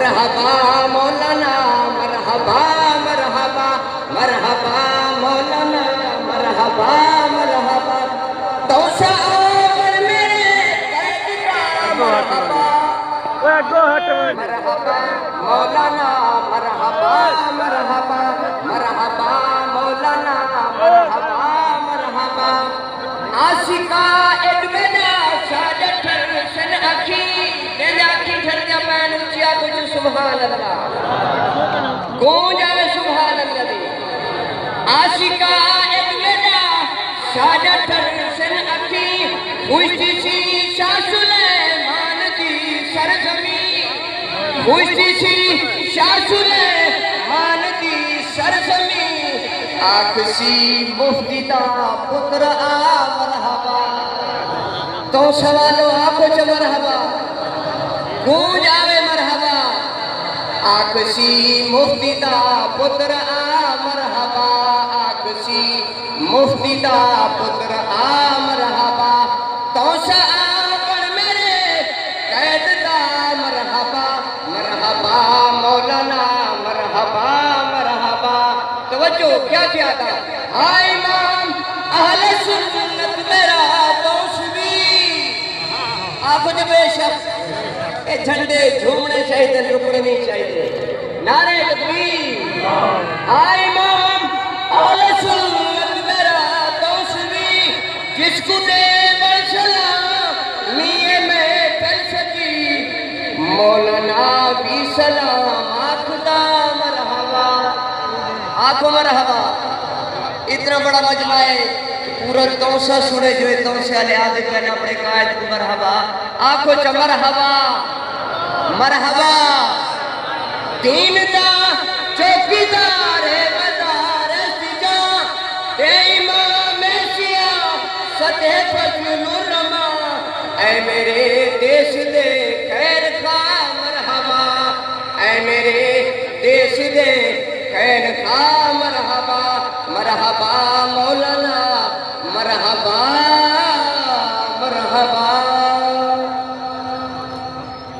مرحبا مولانا مرحبا مرحبا مرحبا مولانا مرحبا مرحبا توسا پر میرے قید کا مرحبا مرحبا مولانا مرحبا مرحبا مرحبا مولانا مرحبا مرحبا عاشقا ادوینا ساجٹھر سن اکھی دل اکھی ٹھر جمعن اچیا کچھ سبحان اللہ گونج آوے سبحان اللہ دی عاشقا ادوینا ساجٹھر سن اکھی خوشتی سی شاہ سلیمان دی سرزمین خوشتی سی شاہ سلیمان دی سرزمین آکسی مفتی دا پتر آ مرحبا تو سوالو آکو چا مرحبا گونج آوے مرحبا آکسی مفتی دا پتر آ مرحبا آکسی مفتی دا پتر آ مرحبا تو سا آپن میرے قید دا مرحبا مرحبا مولانا مرحبا مرحبا توجہ کیا کیا تھا ہائے امام اہل سنت میرا توسبی آپ جو بے شخص اے جھنڈے جھومنے چاہیے رکنے نہیں چاہیے نعرہ تکبیر ہائے امام اہل سنت میرا توسبی جس کو دے برسلام میے میں کر سکی مولانا بھی سلام آخدا مرحبا آنکھوں مرحبا اتنا بڑا مجمع ہے پورا توسا سنے جو ہے توسے علی آدھے کہنے اپنے قائد کو مرحبا آنکھوں چا مرحبا مرحبا دین دا چوکی دار ہے مدار استجاں تے امام شیعہ سطح فضل الرما اے میرے دیش دے خیر خواہ مرحبا اے میرے دیش دے خیر خواہ مرحبا مرحبا مولانا